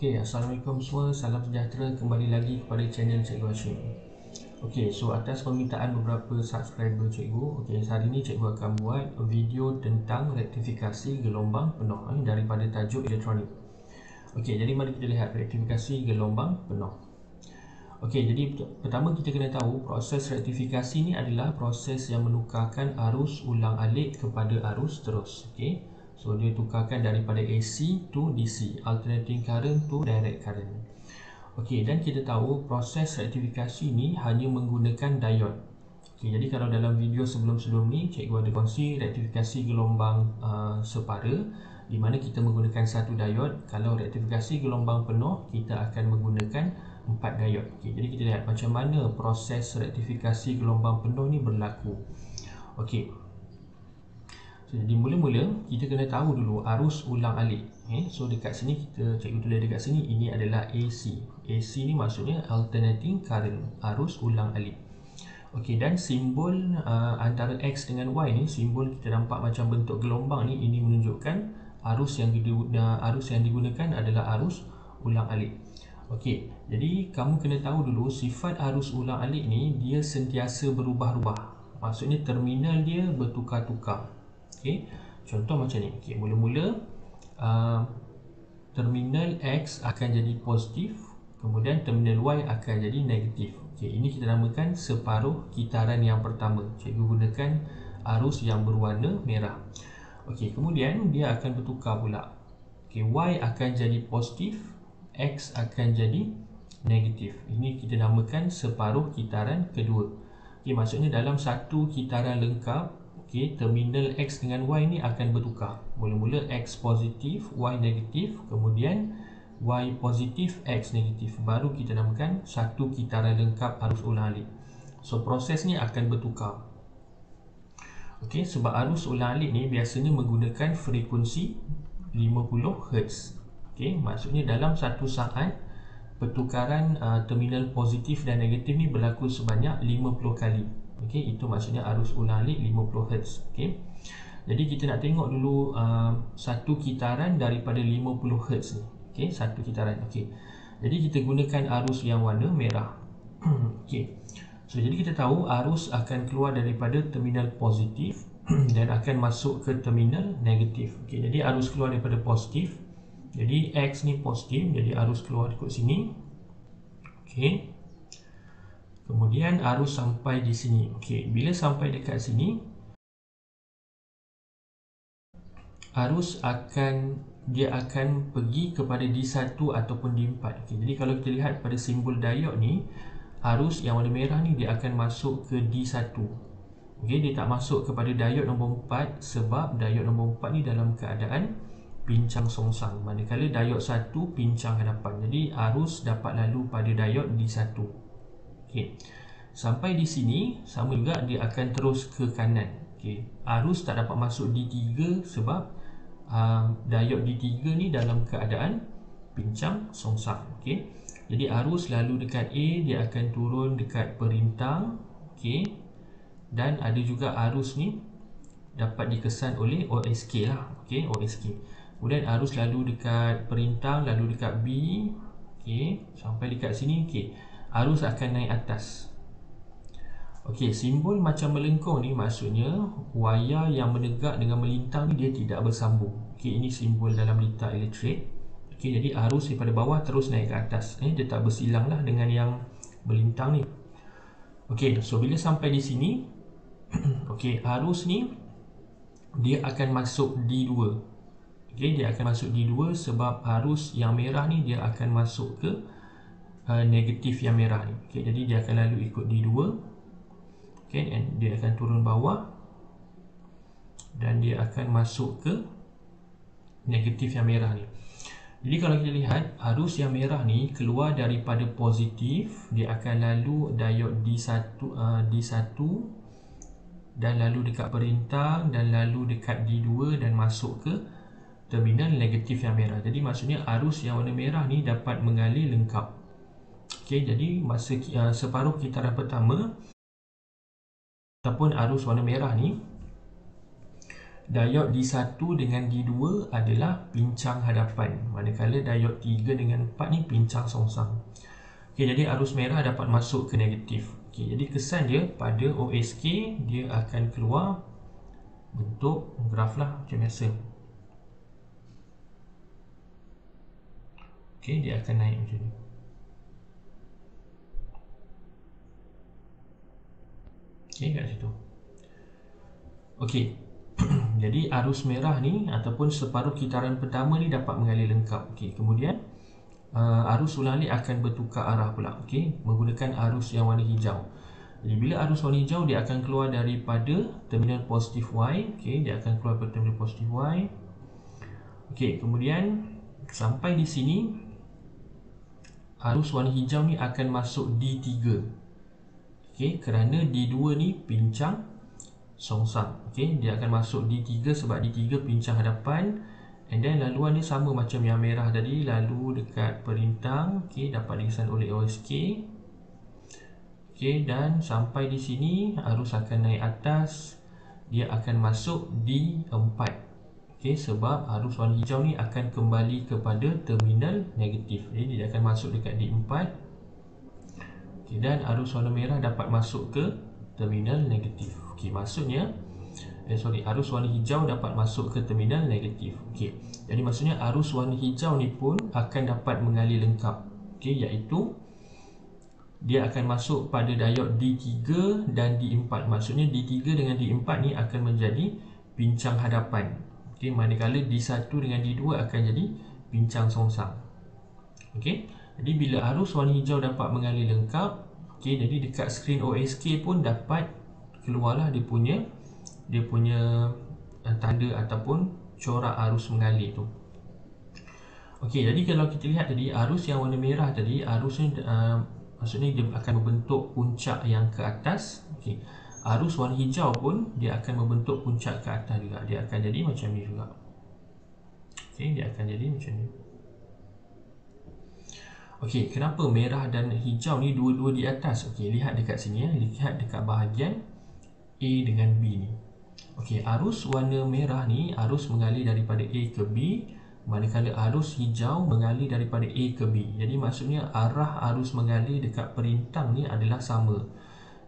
Okey, Assalamualaikum semua, salam sejahtera, kembali lagi kepada channel Cikgu Hashim. Okey, so atas permintaan beberapa subscriber cikgu, hari ini cikgu akan buat video tentang rektifikasi gelombang penuh daripada tajuk elektronik. Okey, jadi mari kita lihat rektifikasi gelombang penuh. Okey, jadi pertama kita kena tahu proses rektifikasi ni adalah proses yang menukarkan arus ulang-alik kepada arus terus. Okey. So dia tukarkan daripada AC to DC, alternating current to direct current. Okey, dan kita tahu proses rektifikasi ni hanya menggunakan diode. Okey, jadi kalau dalam video sebelum-sebelum ni cikgu ada kongsi rektifikasi gelombang separa di mana kita menggunakan satu diode. Kalau rektifikasi gelombang penuh kita akan menggunakan 4 diode. Okey, jadi kita lihat macam mana proses rektifikasi gelombang penuh ni berlaku. Okey. Jadi mula-mula kita kena tahu dulu arus ulang-alik. So dekat sini cikgu tulis dekat sini ini adalah AC. AC ni maksudnya alternating current, arus ulang-alik. Okey, dan simbol antara X dengan Y ni, simbol kita nampak macam bentuk gelombang ni, ini menunjukkan arus yang digunakan adalah arus ulang-alik. Okey, jadi kamu kena tahu dulu sifat arus ulang-alik ni dia sentiasa berubah-ubah. Maksudnya terminal dia bertukar-tukar. Okey, contoh macam ni. Okey, mula-mula terminal X akan jadi positif, kemudian terminal Y akan jadi negatif. Okey, ini kita namakan separuh kitaran yang pertama. Cikgu gunakan arus yang berwarna merah. Okey, kemudian dia akan bertukar pula. Okey, Y akan jadi positif, X akan jadi negatif. Ini kita namakan separuh kitaran kedua. Okey, maksudnya dalam satu kitaran lengkap, okey, terminal X dengan Y ni akan bertukar. Mula-mula X positif, Y negatif, kemudian Y positif, X negatif. Baru kita namakan satu kitaran lengkap arus ulang-alik. So proses ni akan bertukar. Okey, sebab arus ulang-alik ni biasanya menggunakan frekuensi 50 Hz. Okey, maksudnya dalam satu saat pertukaran terminal positif dan negatif ni berlaku sebanyak 50 kali. Okey, itu maksudnya arus ulang-alik 50 Hz. Okey. Jadi kita nak tengok dulu satu kitaran daripada 50 Hz ni. Okey, satu kitaran. Okey. Jadi kita gunakan arus yang warna merah. Okey. So jadi kita tahu arus akan keluar daripada terminal positif dan akan masuk ke terminal negatif. Okey, jadi arus keluar daripada positif. Jadi X ni positif, jadi arus keluar ikut sini. Okey. Kemudian arus sampai di sini. Okey, bila sampai dekat sini, arus dia akan pergi kepada D1 ataupun D4. Okey, jadi kalau kita lihat pada simbol diode ni, arus yang warna merah ni dia akan masuk ke D1. Okey, dia tak masuk kepada diode nombor 4 sebab diode nombor 4 ni dalam keadaan pincang songsang. Manakala diode 1 pincang ke depan. Jadi arus dapat lalu pada diode D1. Okey. Sampai di sini sama juga dia akan terus ke kanan. Okey. Arus tak dapat masuk D3 sebab diode D3 ni dalam keadaan pincang songsang. Okey. Jadi arus lalu dekat A, dia akan turun dekat perintang. Okey. Dan ada juga arus ni dapat dikesan oleh OSK lah. Okey, OSK. Kemudian arus lalu dekat perintang, lalu dekat B. Okey, sampai dekat sini. Okey. Arus akan naik atas. Okey, simbol macam melengkung ni maksudnya wayar yang menegak dengan melintang ni dia tidak bersambung. Okey, ini simbol dalam litar elektrik. Okey, jadi arus daripada bawah terus naik ke atas. Dia tak bersilang lah dengan yang melintang ni. Okey, so bila sampai di sini, okey, arus ni dia akan masuk D2. Okey, dia akan masuk D2 sebab arus yang merah ni dia akan masuk ke negatif yang merah ni. Okay, jadi dia akan lalu ikut D2. Okay, and dia akan turun bawah dan dia akan masuk ke negatif yang merah ni. Jadi kalau kita lihat arus yang merah ni keluar daripada positif, dia akan lalu diode D1 dan lalu dekat perintang dan lalu dekat D2 dan masuk ke terminal negatif yang merah. Jadi maksudnya arus yang warna merah ni dapat mengalir lengkap. Okey, jadi masa separuh kitaran pertama ataupun arus warna merah ni diod D1 dengan D2 adalah pincang hadapan, manakala diod 3 dengan 4 ni pincang songsang. Okey, jadi arus merah dapat masuk ke negatif. Okey, jadi kesan dia pada OSK dia akan keluar bentuk graf lah macam biasa. Okey, dia akan naik macam ni. Okey, kat situ. Okey. Jadi arus merah ni ataupun separuh kitaran pertama ni dapat mengalir lengkap. Okey, kemudian arus ulang alik akan bertukar arah pula. Okey, menggunakan arus yang warna hijau. Jadi bila arus warna hijau dia akan keluar daripada terminal positif Y. Okey, dia akan keluar daripada terminal positif Y. Okey, kemudian sampai di sini arus warna hijau ni akan masuk D3. Okey, kerana D2 ni pincang songsang. Okey, dia akan masuk D3 sebab D3 pincang hadapan. And then laluan dia sama macam yang merah tadi, lalu dekat perintang. Okey, dapat dikesan oleh OSK. Okey, dan sampai di sini arus akan naik atas. Dia akan masuk D4. Okey, sebab arus warna hijau ni akan kembali kepada terminal negatif. Jadi dia akan masuk dekat D4. Okey, dan arus warna merah dapat masuk ke terminal negatif. Okey, maksudnya arus warna hijau dapat masuk ke terminal negatif. Okey, jadi maksudnya arus warna hijau ni pun akan dapat mengalir lengkap. Okey, iaitu dia akan masuk pada diod D3 dan D4. Maksudnya D3 dengan D4 ni akan menjadi pincang hadapan. Okey, manakala D1 dengan D2 akan jadi pincang songsang. Okey, jadi bila arus warna hijau dapat mengalir lengkap, okey, jadi dekat skrin OSK pun dapat keluarlah dia punya tanda ataupun corak arus mengalir tu. Okey, jadi kalau kita lihat tadi arus yang warna merah tadi, arusnya maksudnya dia akan membentuk puncak yang ke atas. Okey, arus warna hijau pun dia akan membentuk puncak ke atas juga. Dia akan jadi macam ni juga. Okey, dia akan jadi macam ni. Okey, kenapa merah dan hijau ni dua-dua di atas? Okey, lihat dekat sini ya. Lihat dekat bahagian A dengan B ni. Okey, arus warna merah ni arus mengalir daripada A ke B, manakala arus hijau mengalir daripada A ke B. Jadi maksudnya arah arus mengalir dekat perintang ni adalah sama.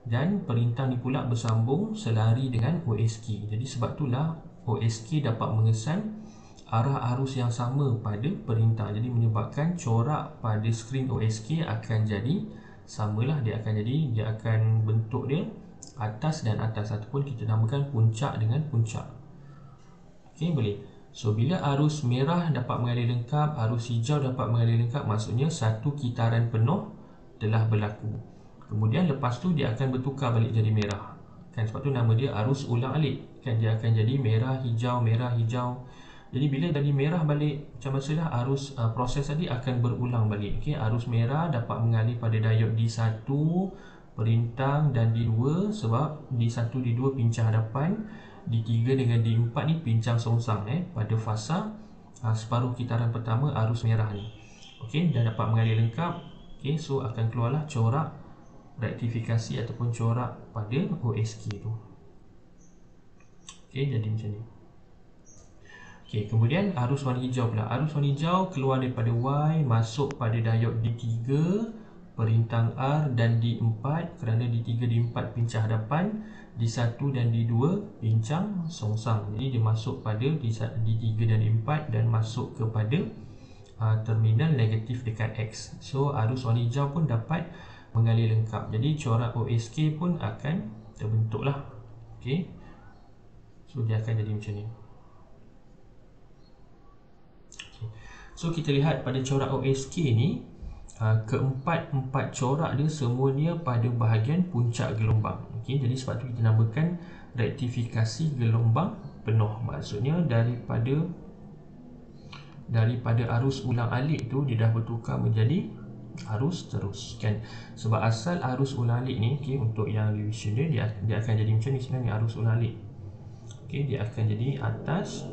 Dan perintang ni pula bersambung selari dengan OSK. Jadi sebab itulah OSK dapat mengesan arah arus yang sama pada perintang. Jadi menyebabkan corak pada skrin OSK akan jadi samalah. Dia akan bentuk dia atas dan atas, ataupun kita namakan puncak dengan puncak. Okey, boleh. So bila arus merah dapat mengalir lengkap, arus hijau dapat mengalir lengkap, maksudnya satu kitaran penuh telah berlaku. Kemudian lepas tu dia akan bertukar balik jadi merah. Kan, sebab tu nama dia arus ulang alik. Kan, dia akan jadi merah hijau merah hijau. Jadi bila dari merah balik macam biasalah, arus proses tadi akan berulang balik. Okey, arus merah dapat mengalir pada diod D1, perintang dan D2 sebab D1 D2 pincang hadapan, D3 dengan D4 ni pincang songsang pada fasa separuh kitaran pertama arus merah ni. Okey, dah dapat mengalir lengkap. Okey, so akan keluarlah corak rektifikasi ataupun corak pada OSK tu. Okey, jadi macam ni. Okey, kemudian arus warna hijau pula. Arus warna hijau keluar daripada Y masuk pada diod D3, perintang R dan D4, kerana D3 D4 pincang hadapan, D1 dan D2 pincang songsang. Jadi dia masuk pada D3 dan D4 dan masuk kepada terminal negatif dekat X. So arus warna hijau pun dapat mengalir lengkap. Jadi corak OSK pun akan terbentuk lah. Okey, so dia akan jadi macam ni. Okay. So kita lihat pada corak OSK ni, keempat corak dia semuanya pada bahagian puncak gelombang. Okey, jadi sebab tu kita namakan rektifikasi gelombang penuh. Maksudnya daripada arus ulang alik tu dia dah bertukar menjadi arus terus, kan? Sebab asal arus ulang alik ni, okey, untuk yang revision dia akan jadi macam ni sebenarnya arus ulang alik. Okey, dia akan jadi atas,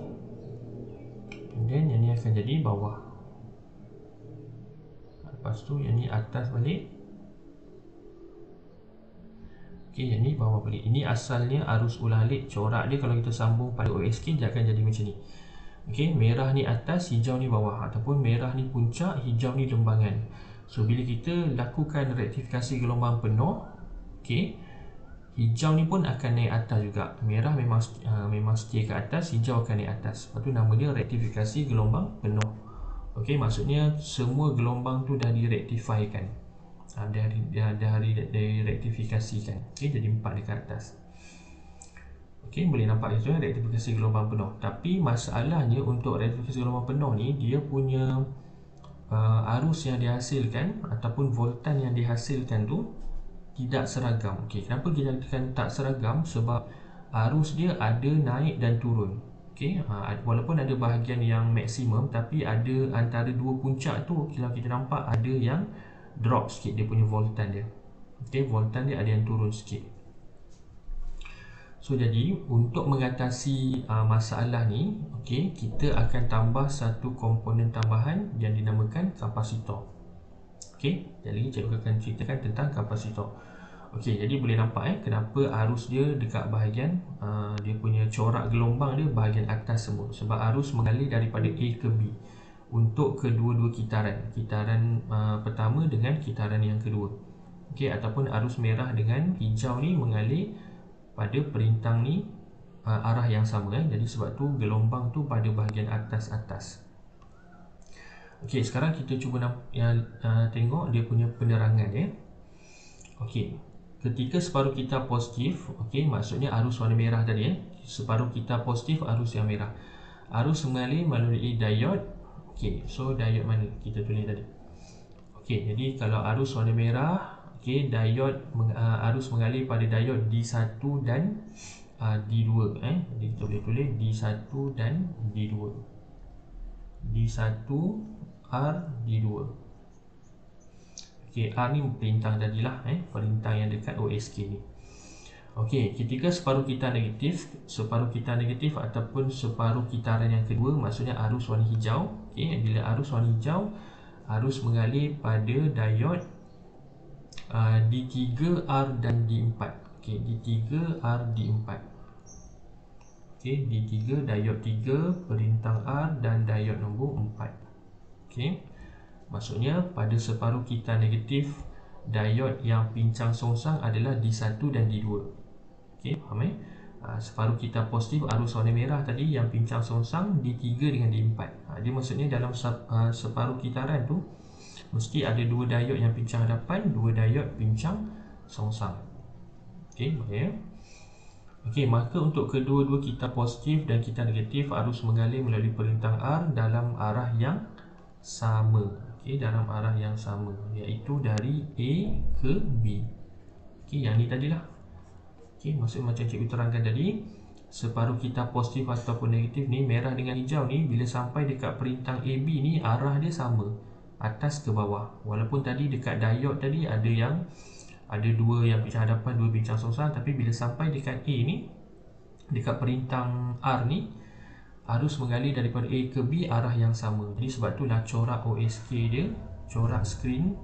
dan yang ni akan jadi bawah. Lepas tu yang ni atas balik, Okey, yang ni bawah balik. Ini asalnya arus ulang alik. Corak dia kalau kita sambung pada OSK dia akan jadi macam ni. Okey, merah ni atas, hijau ni bawah, ataupun merah ni puncak, hijau ni lembangan. So bila kita lakukan rektifikasi gelombang penuh, okey, hijau ni pun akan naik atas juga. Merah memang setia ke atas, hijau akan naik atas. Lepas tu nama dia rektifikasi gelombang penuh. Okey, maksudnya semua gelombang tu dah direktifikan. Dah direktifikasikan. Okey, jadi 4 dekat atas. Okey, boleh nampak itu rektifikasi gelombang penuh. Tapi masalahnya untuk rektifikasi gelombang penuh ni, dia punya arus yang dihasilkan ataupun voltan yang dihasilkan tu tidak seragam. Okey, kenapa kita katakan tak seragam? Sebab arus dia ada naik dan turun. Okey, walaupun ada bahagian yang maksimum, tapi ada antara dua puncak tu, kalau kita nampak ada yang drop sikit dia punya voltan dia. Okey, voltan dia ada yang turun sikit. So jadi untuk mengatasi masalah ni, okey, kita akan tambah satu komponen tambahan yang dinamakan kapasitor. Okey, jadi cikgu akan ceritakan tentang kapasitor. Okey, jadi boleh nampak kenapa arus dia dekat bahagian dia punya corak gelombang dia bahagian atas semua. Sebab arus mengalir daripada A ke B untuk kedua-dua kitaran. Kitaran pertama dengan kitaran yang kedua. Okey, ataupun arus merah dengan hijau ni mengalir pada perintang ni arah yang sama. Jadi sebab tu gelombang tu pada bahagian atas-atas. Okey, sekarang kita cuba tengok dia punya penerangan ya. Okey, ketika separuh kita positif, okey, maksudnya arus warna merah tadi separuh kita positif, arus yang merah. Arus mengalir melalui diode. Okey, so diode mana kita tulis tadi? Okey, jadi kalau arus warna merah, okey, diode arus mengalir pada diode D1 dan D2 Jadi kita boleh tulis D1 dan D2. D1 R D2. Okey, R ni perintang tadilah perintang yang dekat OSK ni. Okey, ketika separuh kita negatif ataupun separuh kitaran yang kedua, maksudnya arus warna hijau. Okey, bila arus warna hijau, arus mengalir pada diode D3 R dan D4. Okey, D3 R D4. Okey, D3 diode 3 perintang R dan diode nombor 4. Okey, maksudnya pada separuh kita negatif, diode yang pincang songsang adalah D1 dan D2. Okey, faham separuh kita positif arus warna merah tadi yang pincang songsang D3 dengan D4. Dia maksudnya dalam separuh kitaran tu mesti ada dua diode yang pincang hadapan, dua diode pincang songsang. Okey, boleh Okey, maka untuk kedua-dua kita positif dan kita negatif, arus mengalir melalui perintang R dalam arah yang sama. Okey, dalam arah yang sama, iaitu dari A ke B. Okey, yang ni tadilah. Okey, maksud macam cikgu terangkan tadi, separuh kita positif ataupun negatif ni, merah dengan hijau ni, bila sampai dekat perintang AB ni, arah dia sama, atas ke bawah. Walaupun tadi dekat diode tadi ada dua yang pincang hadapan, dua pincang songsang, tapi bila sampai dekat A ni, dekat perintang R ni, arus mengalir daripada A ke B arah yang sama. Jadi sebab itulah corak OSK dia, corak skrin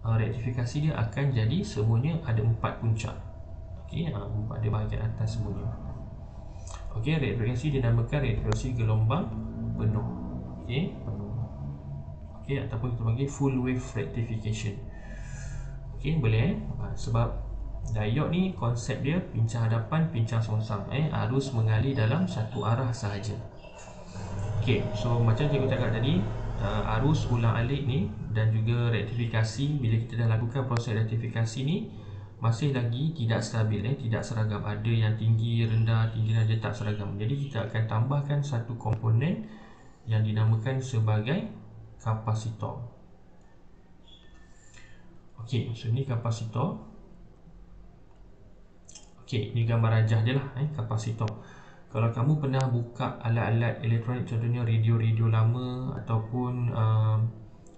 rektifikasi dia akan jadi semuanya ada 4 puncak. Okey, 4 di bahagian atas semuanya. Okey, rektifikasi dinamakan rektifikasi gelombang penuh. Okey, penuh. Okey, ataupun kita panggil full wave rectification. Okey, boleh sebab diode ni konsep dia pincang hadapan, pincang songsang. Arus mengalir dalam satu arah sahaja. Okey, so macam cikgu cakap tadi, arus ulang alik ni dan juga rektifikasi, bila kita dah lakukan proses rektifikasi ni, masih lagi tidak stabil, tidak seragam. Ada yang tinggi, rendah, tak seragam. Jadi kita akan tambahkan satu komponen yang dinamakan sebagai kapasitor. Okey, so ini kapasitor. Okey, ini gambar rajah dia lah, kapasitor. Kalau kamu pernah buka alat-alat elektronik, contohnya radio-radio lama ataupun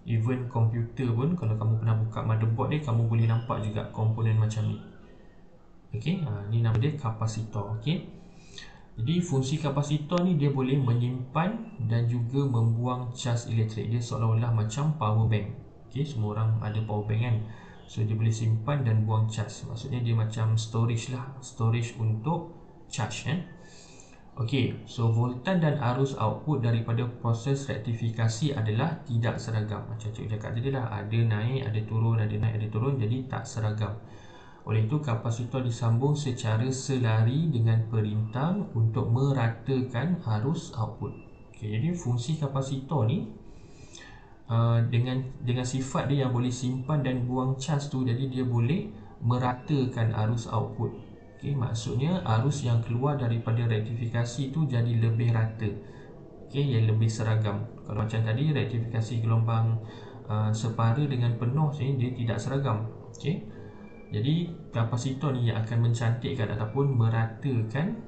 even komputer pun, kalau kamu pernah buka motherboard dia, kamu boleh nampak juga komponen macam ni. Okey, ni nama dia kapasitor. Okey, jadi fungsi kapasitor ni dia boleh menyimpan dan juga membuang cas elektrik. Dia seolah-olah macam power bank. Okey, semua orang ada power bank kan. So dia boleh simpan dan buang cas. Maksudnya dia macam storage lah, storage untuk charge Okey, so voltan dan arus output daripada proses rektifikasi adalah tidak seragam. Macam cikgu cakap tadi lah, ada naik, ada turun, ada naik, ada turun, jadi tak seragam. Oleh itu, kapasitor disambung secara selari dengan perintang untuk meratakan arus output. Okey, jadi fungsi kapasitor ni dengan sifat dia yang boleh simpan dan buang cas tu, jadi dia boleh meratakan arus output. Okay, maksudnya arus yang keluar daripada rektifikasi tu jadi lebih rata, yang lebih seragam. Kalau macam tadi rektifikasi gelombang separa dengan penuh ni, dia tidak seragam. Jadi kapasitor ni yang akan mencantikkan ataupun meratakan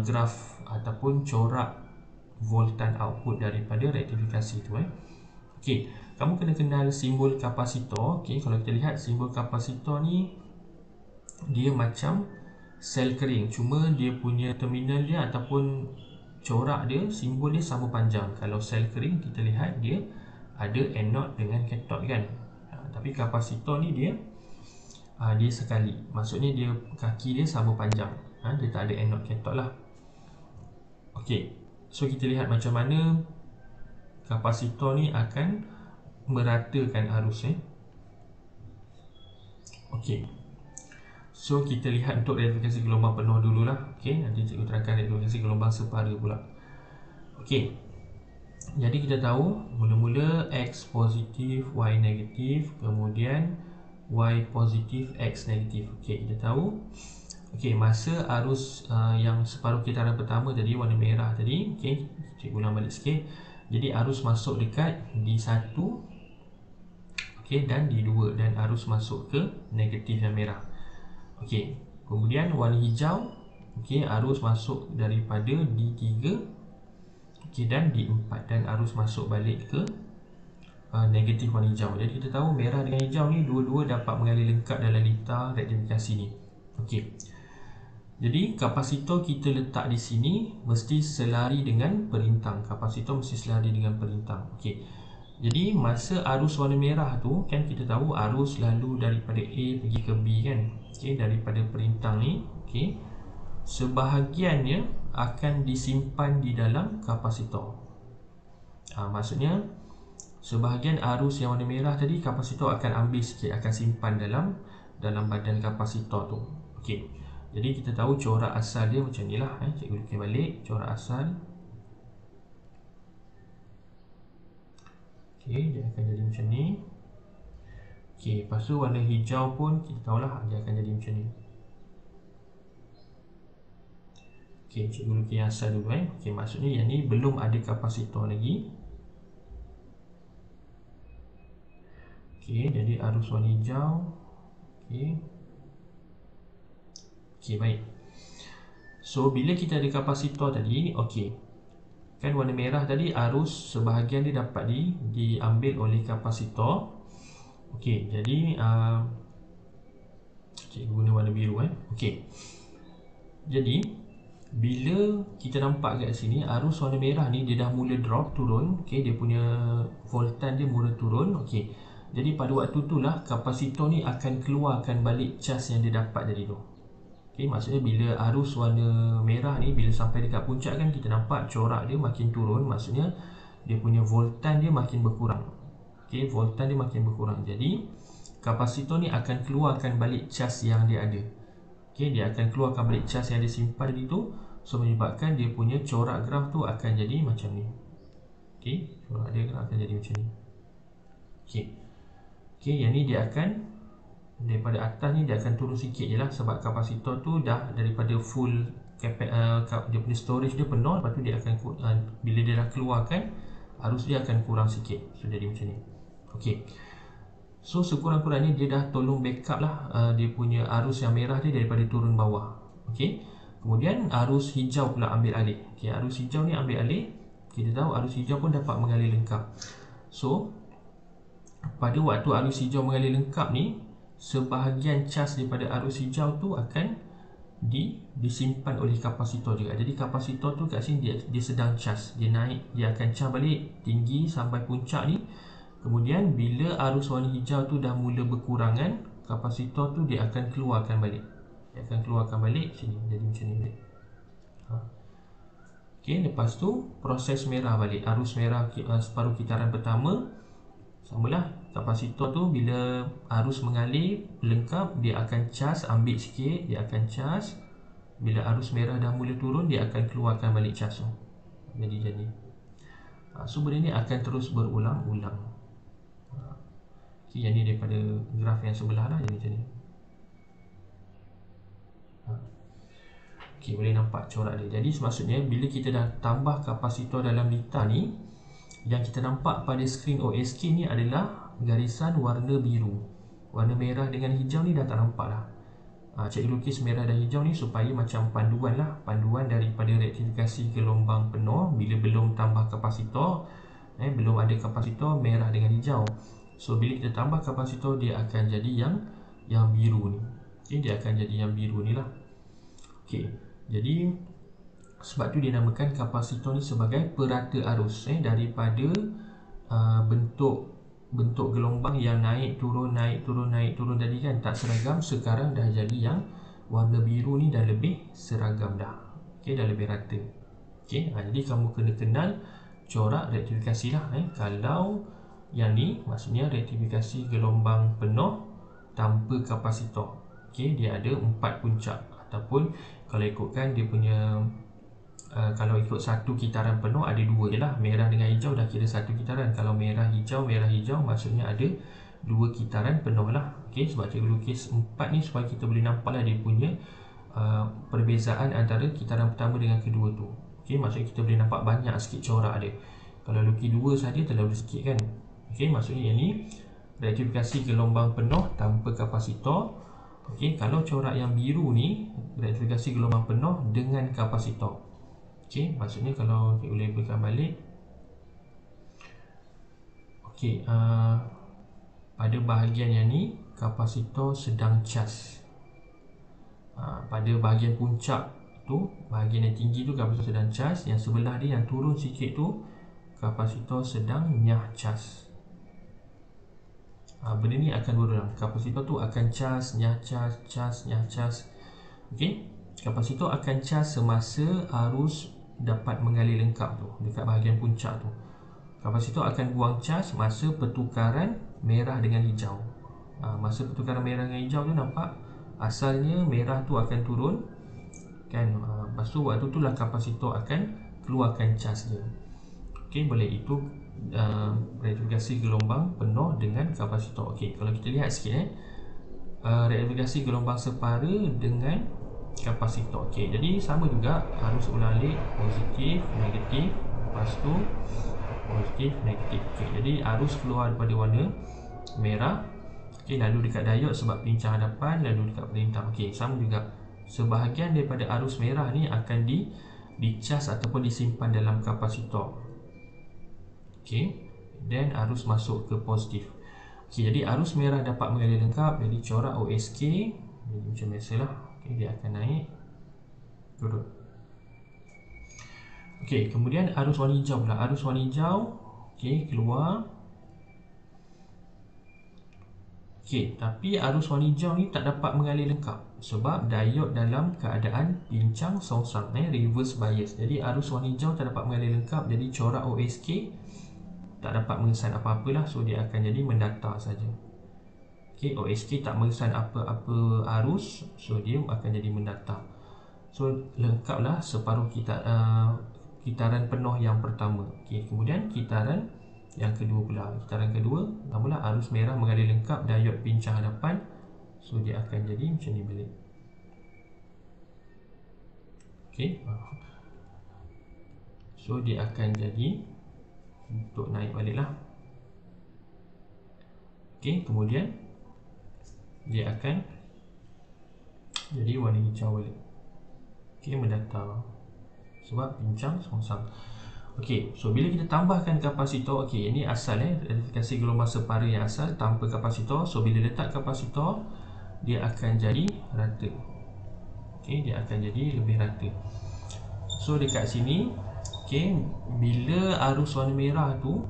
graf ataupun corak voltan output daripada rektifikasi tu. Kamu kena kenal simbol kapasitor. Kalau kita lihat simbol kapasitor ni, dia macam sel kering, cuma dia punya terminal dia ataupun corak dia, simbol dia sama panjang. Kalau sel kering kita lihat dia ada anode dengan cathode kan. Tapi kapasitor ni dia sekali, maksudnya dia kaki dia sama panjang. Dia tak ada anode cathode lah. So kita lihat macam mana kapasitor ni akan meratakan arus. So kita lihat untuk rektifikasi gelombang penuh dululah. Nanti cikgu terangkan rektifikasi gelombang separa pula. Jadi kita tahu mula-mula X positif, Y negatif, kemudian Y positif, X negatif. Kita tahu masa arus yang separuh kitaran pertama tadi, warna merah tadi, cikgu ulang balik sikit. Jadi arus masuk dekat D1 dan D2, dan arus masuk ke negatif yang merah. Kemudian warna hijau, arus masuk daripada D3 dan D4, dan arus masuk balik ke negatif warna hijau. Jadi kita tahu merah dengan hijau ni dua-dua dapat mengalir lengkap dalam litar rektifikasi ni. Jadi kapasitor kita letak di sini mesti selari dengan perintang. Kapasitor mesti selari dengan perintang. Jadi masa arus warna merah tu kan, kita tahu arus lalu daripada A pergi ke B kan. Daripada perintang ni, sebahagiannya akan disimpan di dalam kapasitor. Maksudnya sebahagian arus yang warna merah tadi, kapasitor akan ambil sikit, akan simpan dalam badan kapasitor tu. Jadi kita tahu corak asal dia macam ni lah. Cikgu lukis balik corak asal. Dia akan jadi macam ni. Lepas tu warna hijau pun kita tahulah dia akan jadi macam ni. Cikgu lukis yang asal dulu. Maksudnya yang ni belum ada kapasitor lagi. Jadi arus warna hijau. Baik. So bila kita ada kapasitor tadi, kan warna merah tadi arus sebahagian dia dapat diambil oleh kapasitor. Jadi cikgu guna warna biru. Jadi bila kita nampak kat sini arus warna merah ni dia dah mula drop turun. Dia punya voltan dia mula turun. Jadi pada waktu tu lah kapasitor ni akan keluarkan balik cas yang dia dapat tadi tu. Maksudnya bila arus warna merah ni bila sampai dekat puncak kan, kita nampak corak dia makin turun. Maksudnya dia punya voltan dia makin berkurang. Voltan dia makin berkurang. Jadi kapasitor ni akan keluarkan balik cas yang dia ada. Dia akan keluarkan balik cas yang dia simpan tadi tu. So menyebabkan dia punya corak graf tu akan jadi macam ni. Corak dia akan jadi macam ni. Yang ni dia akan daripada atas ni dia akan turun sikit je lah, sebab kapasitor tu dah daripada full dia punya storage dia penuh. Lepas tu dia akan bila dia dah keluarkan, arus dia akan kurang sikit. So jadi macam ni. So sekurang-kurangnya dia dah tolong backup lah dia punya arus yang merah dia daripada turun bawah. Kemudian arus hijau pula ambil alih. Arus hijau ni ambil alih. Kita tahu arus hijau pun dapat mengalir lengkap. So pada waktu arus hijau mengalir lengkap ni, sebahagian cas daripada arus hijau tu akan disimpan oleh kapasitor juga. Jadi kapasitor tu kat sini dia sedang cas, dia naik, dia akan cas balik tinggi sampai puncak ni. Kemudian bila arus warna hijau tu dah mula berkurangan, kapasitor tu dia akan keluarkan balik. Dia akan keluarkan balik sini, jadi macam ni balik. Okey, lepas tu proses merah balik. Arus merah separuh kitaran pertama samalah, kapasitor tu bila arus mengalir lengkap dia akan cas, ambil sikit, dia akan cas. Bila arus merah dah mula turun, dia akan keluarkan balik cas tu. Jadi so benda ni akan terus berulang-ulang. Okay, yang ni daripada graf yang sebelah lah, jadi macam ni. Okay, boleh nampak corak dia. Jadi maksudnya bila kita dah tambah kapasitor dalam lita ni, yang kita nampak pada skrin OSK ni adalah garisan warna biru. Warna merah dengan hijau ni dah tak nampak lah. Cikgu lukis merah dan hijau ni supaya macam panduan lah, panduan daripada rektifikasi gelombang penuh bila belum tambah kapasitor, belum ada kapasitor merah dengan hijau. So bila kita tambah kapasitor, dia akan jadi yang biru ni. Okay, dia akan jadi yang biru ni lah. Okay, jadi sebab tu dia namakan kapasitor ni sebagai perata arus. Daripada bentuk gelombang yang naik turun tadi kan tak seragam, sekarang dah jadi yang warna biru ni dah lebih seragam dah. Okay, dah lebih rata. Okay, jadi kamu kena kenal corak rektifikasi lah. Kalau yang ni maksudnya rektifikasi gelombang penuh tanpa kapasitor. Okay, dia ada 4 puncak, ataupun kalau ikutkan dia punya kalau ikut satu kitaran penuh ada 2 je lah. Merah dengan hijau dah kira satu kitaran. Kalau merah hijau maksudnya ada 2 kitaran penuh lah. Okay, sebab cikgu lukis 4 ni supaya kita boleh nampak lah dia punya perbezaan antara kitaran pertama dengan kedua tu. Okay, maksudnya kita boleh nampak banyak sikit corak dia. Kalau lukis 2 saja terlalu sikit kan. Okay, maksudnya yang ni rektifikasi gelombang penuh tanpa kapasitor. Okay, kalau corak yang biru ni rektifikasi gelombang penuh dengan kapasitor. Okay, maksudnya kalau kita boleh labelkan balik. Okay, pada bahagian yang ni kapasitor sedang cas. Pada bahagian puncak tu, bahagian yang tinggi tu kapasitor sedang cas. Yang sebelah dia yang turun sikit tu kapasitor sedang nyah cas. Benda ni akan berulang. Kapasitor tu akan cas, nyah cas, cas, nyah cas. Okey, kapasitor akan cas semasa arus dapat mengalir lengkap tu dekat bahagian puncak tu. Kapasitor akan buang cas masa pertukaran merah dengan hijau. Masa pertukaran merah dengan hijau tu nampak asalnya merah tu akan turun kan. Lepas tu waktu tu lah kapasitor akan keluarkan cas dia. Okey, boleh itu rektifikasi gelombang penuh dengan kapasitor. Okey, kalau kita lihat sikit rektifikasi gelombang separa dengan kapasitor. Okey, jadi sama juga arus ulang-alik positif, negatif, lepas tu positif, negatif. Okey, jadi arus keluar daripada warna merah. Okey, lalu dekat diod sebab pincang hadapan, lalu dekat perintah. Okey, sama juga. Sebahagian daripada arus merah ni akan dicas ataupun disimpan dalam kapasitor. Okey, dan arus masuk ke positif. Okey, jadi arus merah dapat mengalir lengkap. Jadi corak OSK jadi macam biasalah. Okey, dia akan naik turun. Okey, kemudian arus warna hijau pula. Arus warna hijau okey, keluar. Okey, tapi arus warna hijau ni tak dapat mengalir lengkap sebab diod dalam keadaan pincang songsang, reverse bias. Jadi arus warna hijau tak dapat mengalir lengkap. Jadi corak OSK tak dapat mengesan apa-apalah, so dia akan jadi mendatar saja. Okey, OSK tak mengesan apa-apa arus, so dia akan jadi mendatar. So lengkaplah separuh kitaran penuh yang pertama. Okey, kemudian kitaran yang kedua pula. Kitaran kedua, mula arus merah mengalir lengkap, diod pincang hadapan, so dia akan jadi macam ni balik. Okey, so dia akan jadi untuk naik balik lah. Okey, kemudian dia akan jadi warna hijau balik. Okey, mendatar sebab pincang songsang. Okey, so bila kita tambahkan kapasitor, okey, ini asal rektifikasi gelombang separa yang asal tanpa kapasitor. So bila letak kapasitor, dia akan jadi rata. Okey, dia akan jadi lebih rata. So dekat sini, okey, bila arus warna merah tu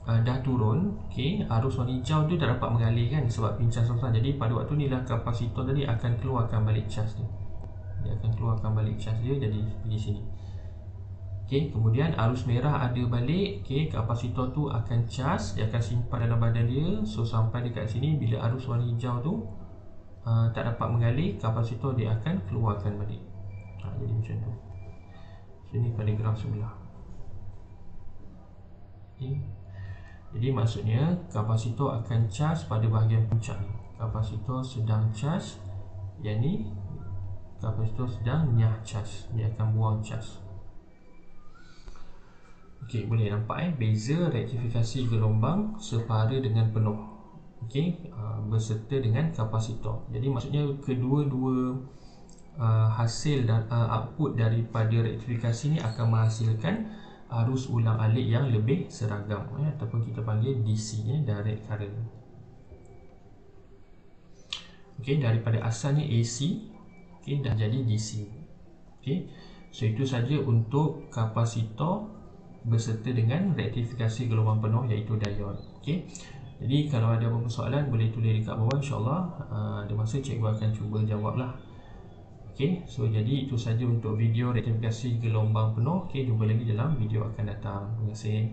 dah turun, okey, arus warna hijau tu tak dapat mengalir kan sebab pincang susah. Jadi pada waktu ni lah kapasitor tadi akan keluarkan balik cas dia. Dia akan keluarkan balik cas dia jadi di sini. Okey, kemudian arus merah ada balik, okey, kapasitor tu akan cas, dia akan simpan dalam badan dia. So sampai dekat sini bila arus warna hijau tu tak dapat mengalir, kapasitor dia akan keluarkan balik. Jadi macam tu. Sini pada graf sebelah. Okay. Jadi maksudnya kapasitor akan cas pada bahagian puncak ni. Kapasitor sedang cas, yang ni kapasitor sedang nyah cas, dia akan buang cas. Okey, boleh nampak beza rektifikasi gelombang separa dengan penuh. Okey, berserta dengan kapasitor. Jadi maksudnya kedua-dua hasil dan output daripada rektifikasi ni akan menghasilkan arus ulang alik yang lebih seragam, ataupun kita panggil DC, direct current. Okey, daripada asalnya AC, okey, dah jadi DC. Okey, so itu saja untuk kapasitor berserta dengan rektifikasi gelombang penuh iaitu diode. Okey, jadi kalau ada apa-apa soalan boleh tulis dekat bawah, insyaAllah ada masa cikgu akan cuba jawablah. Okey, so jadi itu saja untuk video rektifikasi gelombang penuh. Okey, jumpa lagi dalam video akan datang. Terima kasih.